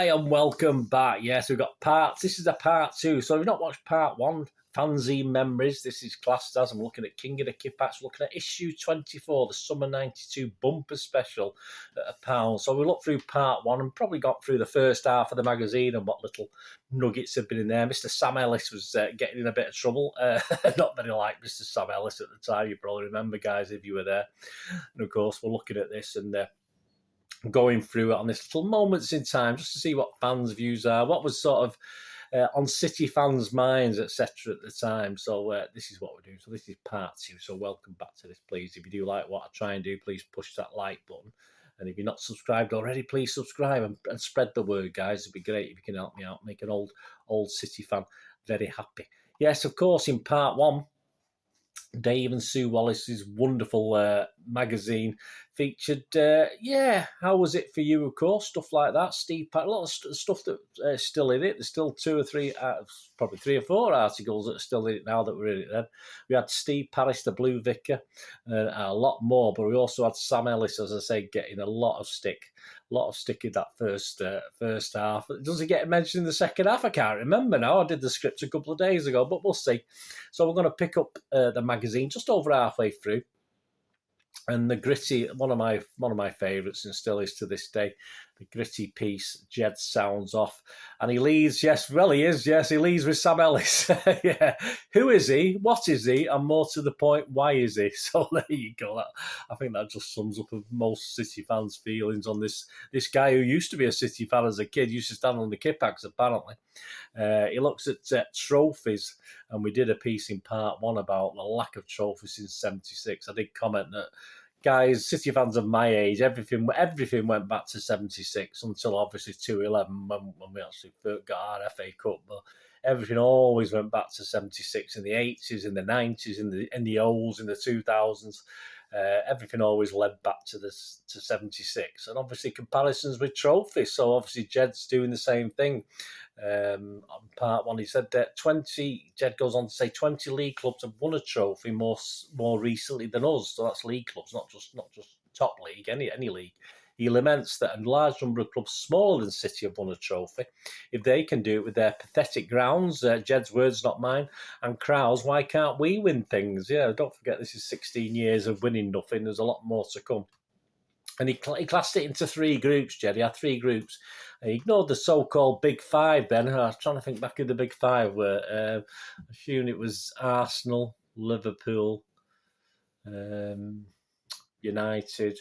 and welcome back. Yes, we've got parts. This is a part two. So if you've not watched part one, Fanzine Memories, this is classed as, I'm looking at King of the Kippax, looking at issue 24, the Summer 92 bumper special at £1. So we looked through part one and probably got through the first half of the magazine and what little nuggets have been in there. Mr. Sam Ellis was getting in a bit of trouble. Not very like Mr. Sam Ellis at the time. You probably remember, guys, if you were there. And of course, we're looking at this and going through it on this little moments in time just to see what fans' views are, what was sort of on City fans' minds, etc. at the time. So this is what we're doing. So this is part two. So welcome back to this, please. If you do like what I try and do, please push that like button. And if you're not subscribed already, please subscribe and spread the word, guys. It'd be great if you can help me out, make an old City fan very happy. Yes, of course, in part one, Dave and Sue Wallace's wonderful magazine featured, how was it for you, of course, stuff like that. Steve Pat, a lot of stuff that's still in it. There's still two or three, probably 3 or 4 articles that are still in it now that we're in it then. We had Steve Parris, the Blue Vicar, and a lot more, but we also had Sam Ellis, as I say, getting a lot of stick in that first half. Does it get mentioned in the second half? I can't remember now. I did the script a couple of days ago, but we'll see. So we're going to pick up the magazine just over halfway through. And the gritty, one of my favourites, and still is to this day, the gritty piece, Ged Sounds Off. And he leads, he leads with Sam Ellis. Yeah. Who is he? What is he? And more to the point, why is he? So there you go. I think that just sums up most City fans' feelings on this guy who used to be a City fan as a kid, used to stand on the Kippax, apparently. He looks at trophies, and we did a piece in part one about the lack of trophies since '76. I did comment that, guys, City fans of my age, everything went back to '76 until obviously 2011 when we actually got our FA Cup. But everything always went back to '76 in the '80s, in the '90s, in the O's, in the 2000s. Everything always led back to '76, and obviously comparisons with trophies. So obviously Jed's doing the same thing. On part one, he said that Jed goes on to say 20 league clubs have won a trophy more recently than us. So that's league clubs, not just top league, any league. He laments that a large number of clubs smaller than City have won a trophy. If they can do it with their pathetic grounds, Jed's words, not mine, and crowds, why can't we win things? Yeah, don't forget this is 16 years of winning nothing. There's a lot more to come. And he classed it into 3 groups, Jed. He had 3 groups. He ignored the so-called Big Five then. I was trying to think back of the Big Five were. I assume it was Arsenal, Liverpool, United.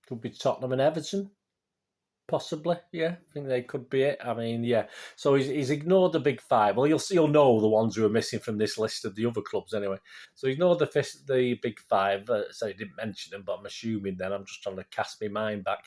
Could be Tottenham and Everton, possibly. Yeah, I think they could be it. I mean, yeah. So he's ignored the Big Five. Well, you'll know the ones who are missing from this list of the other clubs anyway. So he ignored the Big Five. So he didn't mention them, but I'm assuming then. I'm just trying to cast my mind back.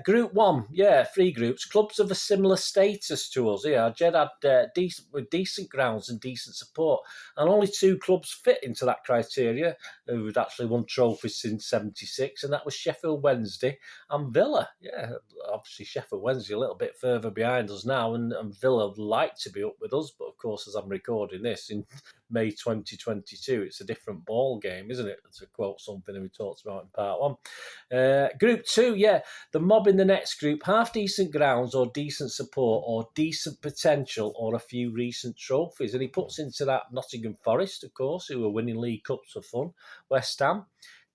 Group 1, 3 groups. Clubs of a similar status to us. Yeah, Jed had decent grounds and decent support, and only 2 clubs fit into that criteria who had actually won trophies since '76, and that was Sheffield Wednesday and Villa. Yeah, obviously Sheffield Wednesday a little bit further behind us now, and Villa would like to be up with us, but of course, as I'm recording this in May 2022, it's a different ball game, isn't it? To quote something that we talked about in part 1. Group 2, the mob in the next group, half decent grounds or decent support or decent potential or a few recent trophies. And he puts into that Nottingham Forest, of course, who are winning League Cups for fun, West Ham,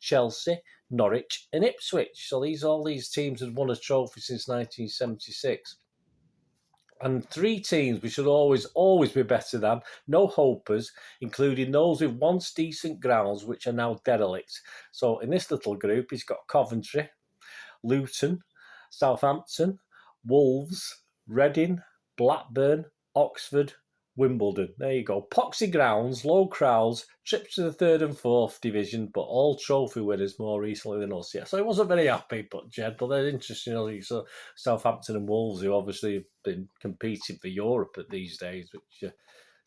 Chelsea, Norwich and Ipswich. So all these teams had won a trophy since 1976. And 3 teams we should always be better than, no hopers, including those with once decent grounds which are now derelict. So in this little group, he's got Coventry, Luton, Southampton, Wolves, Reading, Blackburn, Oxford, Wimbledon. There you go. Poxy grounds, low crowds, trips to the 3rd and 4th division, but all trophy winners more recently than us. Yeah, so he wasn't very happy, but they're interesting. So Southampton and Wolves, who obviously have been competing for Europe at these days, which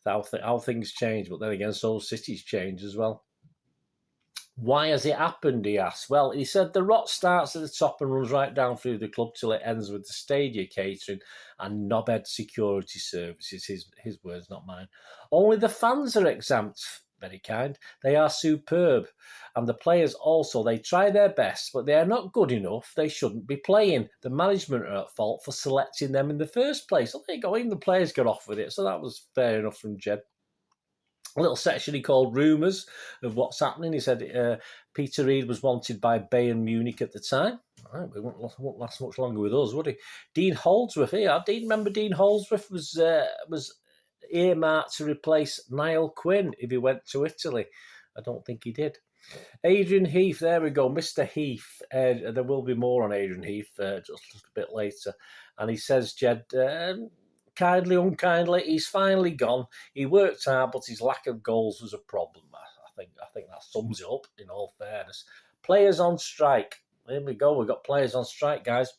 how things change. But then again, so cities change as well. Why has it happened, he asked. Well, he said the rot starts at the top and runs right down through the club till it ends with the stadia catering and knobhead security services. His words, not mine. Only the fans are exempt Very kind. They are superb. And the players also, they try their best, but they are not good enough. They shouldn't be playing. The management are at fault for selecting them in the first place. So there you go, even the players got off with it. So that was fair enough from Ged. A little section he called rumours of what's happening. He said Peter Reid was wanted by Bayern Munich at the time. All right, we won't last much longer with us, would he? Dean Holdsworth, remember Dean Holdsworth was earmarked to replace Niall Quinn if he went to Italy. I don't think he did. Adrian Heath, there we go, Mr. Heath. There will be more on Adrian Heath just a bit later. And he says, Ged, kindly, unkindly, he's finally gone. He worked hard, but his lack of goals was a problem. I think that sums it up, in all fairness. Players on strike. Here we go. We've got players on strike, guys.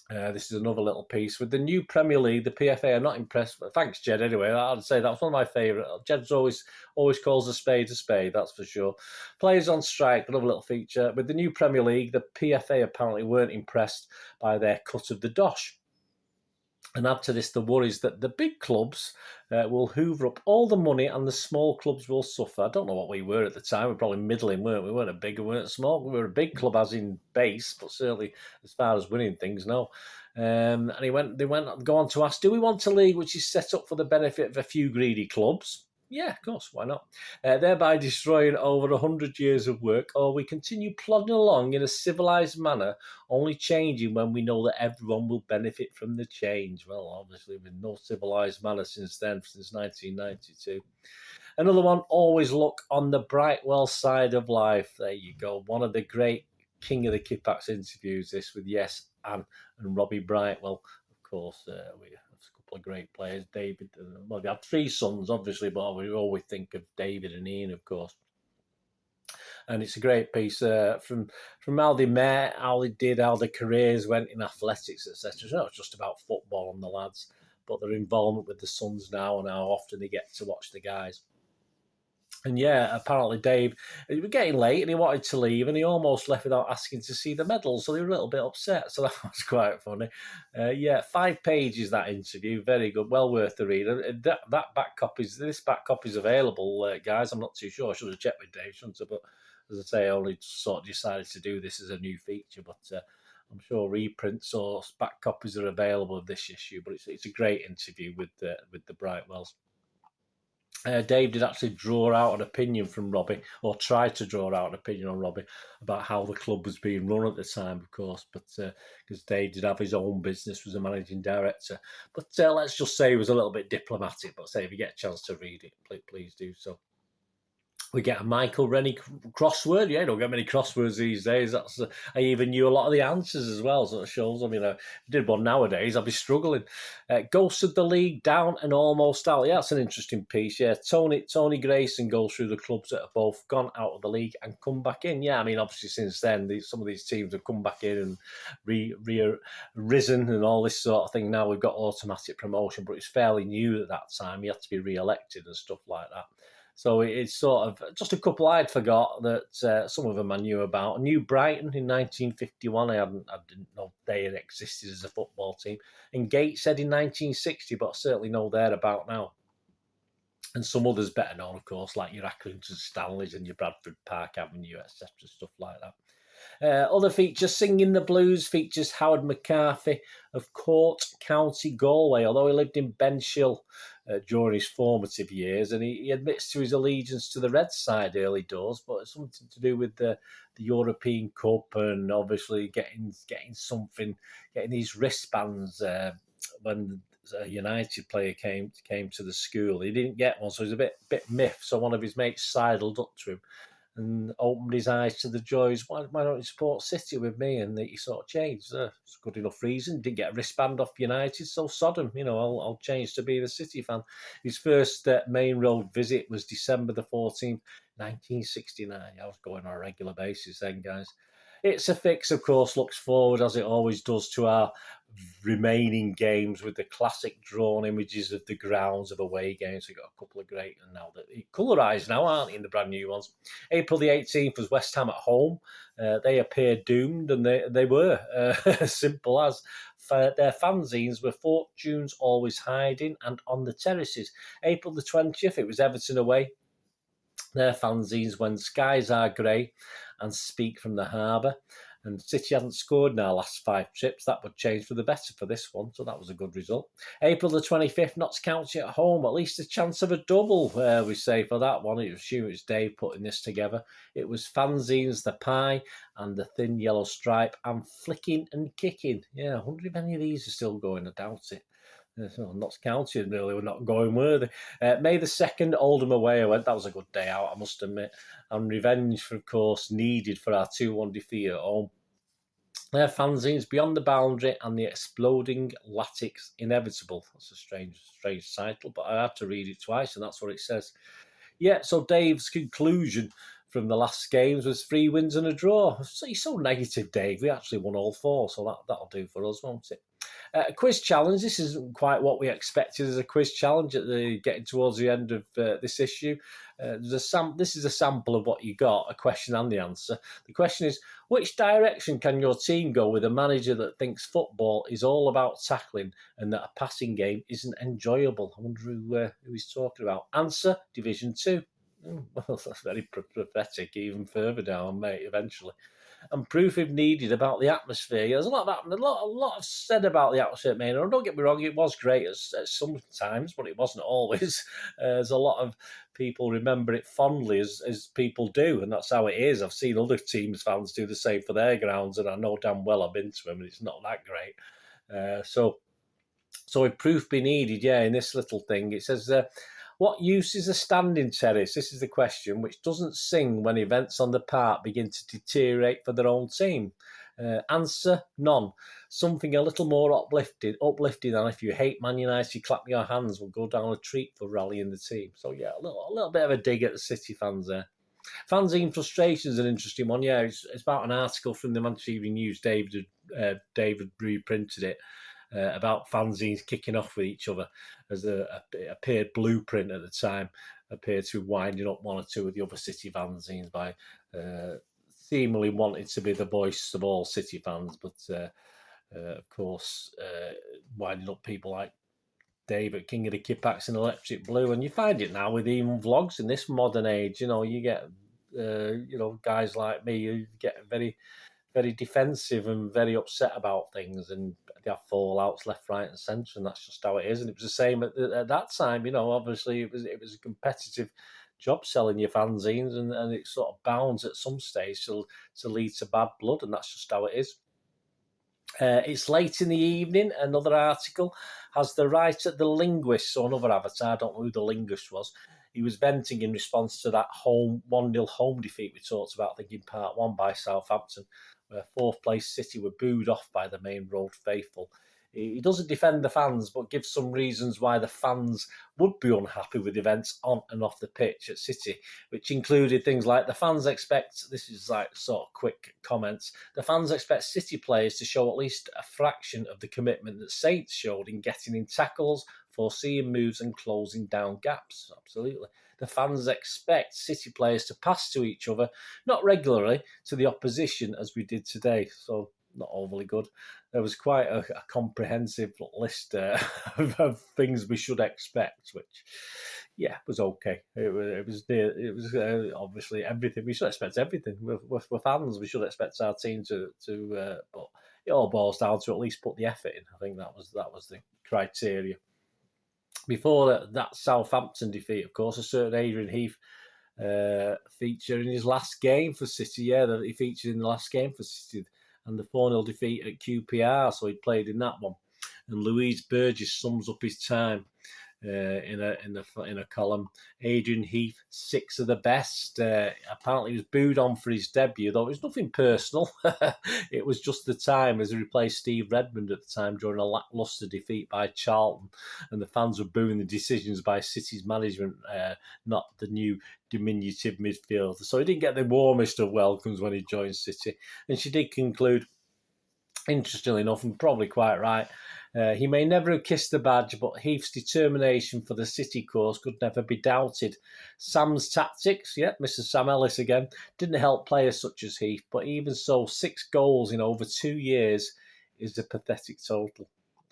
This is another little piece. With the new Premier League, the PFA are not impressed. But thanks, Ged, anyway. I'd say that's one of my favourite. Jed's always calls a spade, that's for sure. Players on strike, another little feature. With the new Premier League, the PFA apparently weren't impressed by their cut of the dosh. And add to this the worries that the big clubs will hoover up all the money and the small clubs will suffer. I don't know what we were at the time. We were probably middling, weren't we? We weren't a big, we weren't small. We were a big club as in base, but certainly as far as winning things, no. And they go on to ask, do we want a league which is set up for the benefit of a few greedy clubs? Yeah, of course, why not? Thereby destroying over 100 years of work, or we continue plodding along in a civilised manner, only changing when we know that everyone will benefit from the change. Well, obviously, with no civilised manner since 1992. Another one, always look on the Brightwell side of life. There you go. One of the great King of the Kippax interviews, this with Yes and Robbie Brightwell. Of course, we of great players, David. Well, they have three sons, obviously, but we always think of David and Ian, of course. And it's a great piece from how they met, how they did, how their careers went in athletics, etc. It's not just about football and the lads, but their involvement with the sons now and how often they get to watch the guys. And yeah, apparently Dave, it was getting late and he wanted to leave and he almost left without asking to see the medals. So they were a little bit upset. So that was quite funny. 5 pages, that interview. Very good. Well worth the read. This back copy's available, guys. I'm not too sure. I should have checked with Dave, shouldn't I? But as I say, I only sort of decided to do this as a new feature. But I'm sure reprints or back copies are available of this issue. But it's a great interview with the Brightwells. Dave did actually draw out an opinion from Robbie, or tried to draw out an opinion on Robbie about how the club was being run at the time, of course, but because Dave did have his own business, was a managing director. But let's just say he was a little bit diplomatic, but say if you get a chance to read it, please do so. We get a Michael Rennie crossword. Yeah, don't get many crosswords these days. I even knew a lot of the answers as well, so it shows. I mean, if I did one nowadays, I'd be struggling. Ghosts of the League, down and almost out. Yeah, that's an interesting piece. Yeah, Tony Grayson goes through the clubs that have both gone out of the league and come back in. Yeah, I mean, obviously since then, some of these teams have come back in and risen and all this sort of thing. Now we've got automatic promotion, but it's fairly new at that time. You had to be re-elected and stuff like that. So it's sort of just a couple I'd forgot that some of them I knew about. New Brighton in 1951. I didn't know they had existed as a football team. And Gateshead in 1960, but I certainly know they're about now. And some others better known, of course, like your Accrington Stanleys and your Bradford Park Avenue, etc., stuff like that. Other features, Singing the Blues features Howard McCarthy of Court, County Galway, although he lived in Benshill during his formative years, and he admits to his allegiance to the Red side early doors, but it's something to do with the European Cup and obviously getting these wristbands when a United player came to the school. He didn't get one, so he was a bit miffed. So one of his mates sidled up to him and opened his eyes to the joys. Why don't you support City with me? And he sort of changed. It's a good enough reason. Didn't get a wristband off United, so sod him. I'll change to being a City fan. His first main road visit was December the 14th, 1969. I was going on a regular basis then, guys. It's a Fix, of course, looks forward, as it always does, to our remaining games with the classic drawn images of the grounds of away games. We've got a couple of great, and now they're colourised now, aren't they, in the brand new ones. April the 18th was West Ham at home. They appeared doomed, and they were. Simple as. Their fanzines were Fortunes Always Hiding and On the Terraces. April the 20th, it was Everton away. Their fanzines when skies are grey and speak from the harbour. And City hasn't scored in our last 5 trips. That would change for the better for this one, so that was a good result. April the 25th, Notts County at home. At least a chance of a double, we say, for that one. I assume it's Dave putting this together. It was fanzines, the pie, and the thin yellow stripe, and flicking and kicking. Yeah, I wonder if any of these are still going. I doubt it. Notts County really were not going worthy. May the 2nd, Oldham away. I went. That was a good day out, I must admit. And revenge, for, of course, needed for our 2-1 defeat at home. Their fanzines, Beyond the Boundary and the Exploding Latics Inevitable. That's a strange title, but I had to read it twice, and that's what it says. Yeah, so Dave's conclusion from the last games was 3 wins and a draw. He's so negative, Dave. We actually won all 4, so that'll do for us, won't it? A quiz challenge. This isn't quite what we expected as a quiz challenge at getting towards the end of this issue. This is a sample of what you got, a question and the answer. The question is, which direction can your team go with a manager that thinks football is all about tackling and that a passing game isn't enjoyable? I wonder who he's talking about. Answer, Division 2. Well, that's very prophetic, even further down, mate, eventually. And proof if needed about the atmosphere. There's a lot said about the atmosphere at Maynard. Don't get me wrong, it was great at some times, but it wasn't always. There's a lot of people remember it fondly, as people do, and that's how it is. I've seen other teams' fans do the same for their grounds, and I know damn well I've been to them, and it's not that great. So if proof be needed, yeah, in this little thing, it says... what use is a standing terrace? This is the question, which doesn't sing when events on the park begin to deteriorate for their own team. Answer, none. Something a little more uplifting than if you hate Man United, you clap your hands, will go down a treat for rallying the team. So yeah, a little bit of a dig at the City fans there. Fanzine frustration is an interesting one. Yeah, it's about an article from the Manchester Evening News. David reprinted it. About fanzines kicking off with each other, as it appeared Blueprint at the time appeared to be winding up 1 or 2 of the other City fanzines by seemingly wanting to be the voice of all City fans, but of course winding up people like Dave at King of the Kippax and Electric Blue. And you find it now with even vlogs in this modern age. You get guys like me who get very defensive and very upset about things, and they have fallouts left, right, and centre, and that's just how it is. And it was the same at that time. Obviously it was a competitive job selling your fanzines, and it sort of bounds at some stage to lead to bad blood, and that's just how it is. It's late in the evening. Another article has the writer, the linguist, so another avatar. I don't know who the linguist was. He was venting in response to that 1-0 home defeat we talked about, I think, in part 1 by Southampton, where 4th place City were booed off by the Main Road faithful. He doesn't defend the fans, but gives some reasons why the fans would be unhappy with events on and off the pitch at City, which included things like the fans expect, this is like sort of quick comments, the fans expect City players to show at least a fraction of the commitment that Saints showed in getting in tackles, foreseeing moves and closing down gaps. Absolutely. The fans expect City players to pass to each other, not regularly to the opposition as we did today. So not overly good. There was quite a comprehensive list of things we should expect, which, yeah, was okay. It was obviously everything. We should expect everything. We're fans. We should expect our team to but it all boils down to at least put the effort in. I think that was the criteria. Before that Southampton defeat, of course, a certain Adrian Heath featured in his last game for City. Yeah, that he featured in the last game for City, and the 4-0 defeat at QPR, so he played in that one. And Louise Burgess sums up his time in a column. Adrian Heath, 6 of the best. Apparently he was booed on for his debut, though it was nothing personal. It was just the time, as he replaced Steve Redmond at the time during a lacklustre defeat by Charlton, and the fans were booing the decisions by City's management, not the new diminutive midfielder. So he didn't get the warmest of welcomes when he joined City. And she did conclude, interestingly enough, and probably quite right, he may never have kissed the badge, but Heath's determination for the City course could never be doubted. Sam's tactics, Mr. Sam Ellis again, didn't help players such as Heath, but even so, 6 goals in over 2 years is a pathetic total.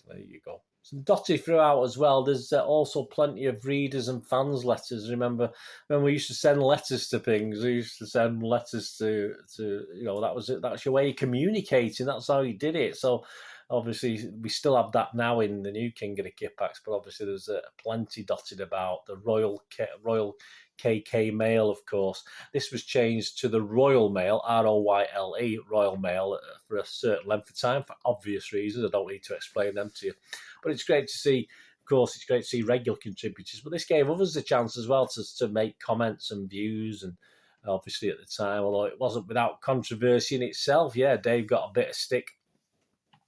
There you go. Some dotted throughout as well. There's also plenty of readers and fans letters. Remember when we used to send letters to things? We used to send letters to that was it. That's your way of communicating. That's how you did it. So obviously we still have that now in the new King of the Kippax, but obviously there's plenty dotted about. The Royal KK Mail, of course. This was changed to the Royal Mail, ROYLE, Royal Mail, for a certain length of time for obvious reasons. I don't need to explain them to you. But it's great to see, of course, it's great to see regular contributors. But this gave others a chance as well to make comments and views. And obviously at the time, although it wasn't without controversy in itself, yeah, Dave got a bit of stick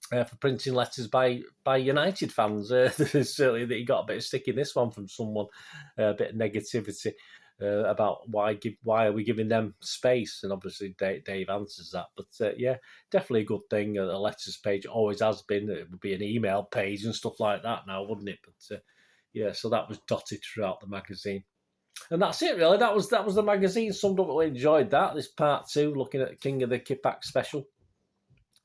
for printing letters by United fans. Certainly that he got a bit of stick in this one from someone, a bit of negativity about why are we giving them space, and obviously Dave answers that. But yeah, definitely a good thing. A letters page always has been. It would be an email page and stuff like that now, wouldn't it? But yeah, so that was dotted throughout the magazine. And that's it, really. That was the magazine summed up. We enjoyed that. This part 2, looking at King of the Kippax special.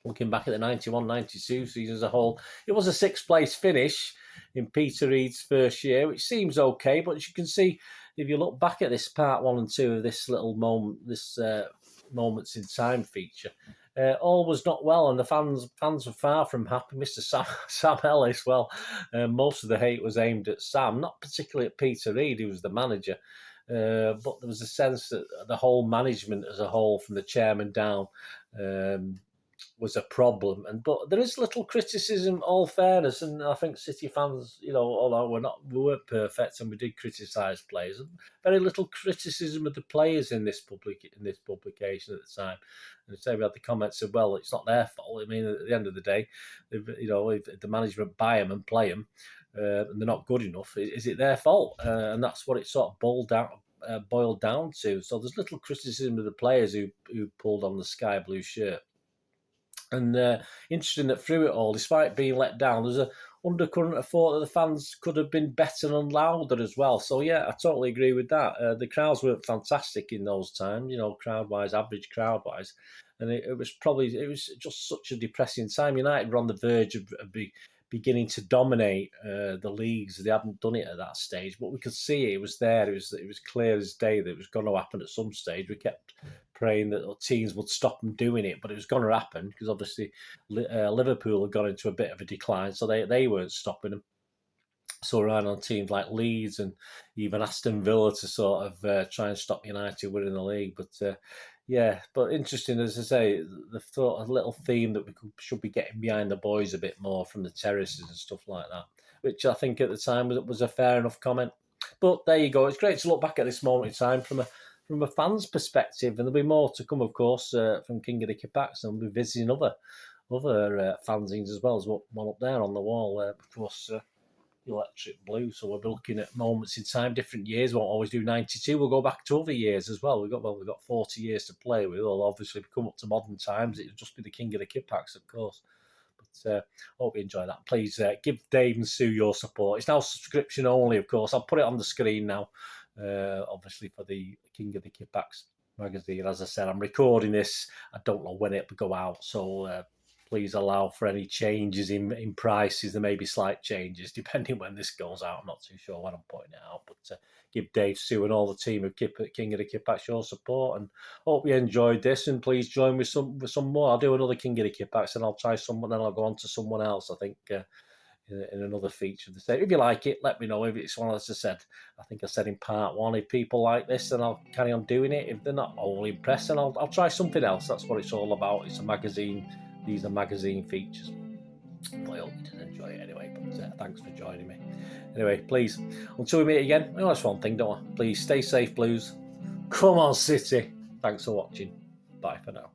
Looking back at the 91-92 season as a whole, it was a 6th place finish in Peter Reid's first year, which seems okay. But as you can see, if you look back at this part 1 and 2 of this little moment, this moments in time feature, all was not well, and the fans were far from happy. Mr. Sam Ellis, well, most of the hate was aimed at Sam, not particularly at Peter Reid, who was the manager. But there was a sense that the whole management as a whole, from the chairman down, was a problem. But there is little criticism, all fairness, and I think City fans, although we weren't perfect and we did criticise players, very little criticism of the players in this publication at the time. And say we had the comments of, well, it's not their fault. I mean, at the end of the day, if the management buy them and play them, and they're not good enough, is it their fault? And that's what it sort of boiled down to. So there's little criticism of the players who pulled on the sky blue shirt. And interesting that through it all, despite being let down, there's a undercurrent of thought that the fans could have been better and louder as well. So yeah, I totally agree with that. The crowds weren't fantastic in those times, crowd-wise, average crowd-wise. And it was just such a depressing time. United were on the verge of beginning to dominate the leagues. They hadn't done it at that stage, but we could see it was there. It was clear as day that it was going to happen at some stage. We kept praying that teams would stop them doing it, but it was going to happen because obviously Liverpool had gone into a bit of a decline, so they weren't stopping them. So relying on teams like Leeds and even Aston Villa to sort of try and stop United winning the league. But yeah, but interesting, as I say, the thought a little theme that we should be getting behind the boys a bit more from the terraces and stuff like that, which I think at the time was a fair enough comment. But there you go. It's great to look back at this moment in time from a fan's perspective, and there'll be more to come, of course, from King of the Kippax, and we'll be visiting other fanzines as well. As one up there on the wall, of course, Electric Blue. So we'll be looking at moments in time, different years. We won't always do 92. We'll go back to other years as well. We've got 40 years to play with. We'll obviously come up to modern times. It'll just be the King of the Kippax, of course. But hope you enjoy that. Please give Dave and Sue your support. It's now subscription only, of course. I'll put it on the screen now. Obviously for the King of the Kippax magazine. As I said, I'm recording this. I don't know when it will go out, so please allow for any changes in prices. There may be slight changes depending when this goes out. I'm not too sure when I'm putting it out, but give Dave, Sue and all the team of King of the Kippax your support, and hope you enjoyed this, and please join with some more. I'll do another King of the Kippax and I'll try someone, then I'll go on to someone else, I think, in another feature of the same. If you like it, let me know. If it's one, as I said, I think I said in part 1, if people like this, then I'll carry on doing it. If they're not all impressed, then I'll try something else. That's what it's all about. It's a magazine. These are magazine features. But I hope you did enjoy it anyway. But thanks for joining me. Anyway, please, until we meet again, I know that's one thing, don't I? Please stay safe, Blues. Come on, City. Thanks for watching. Bye for now.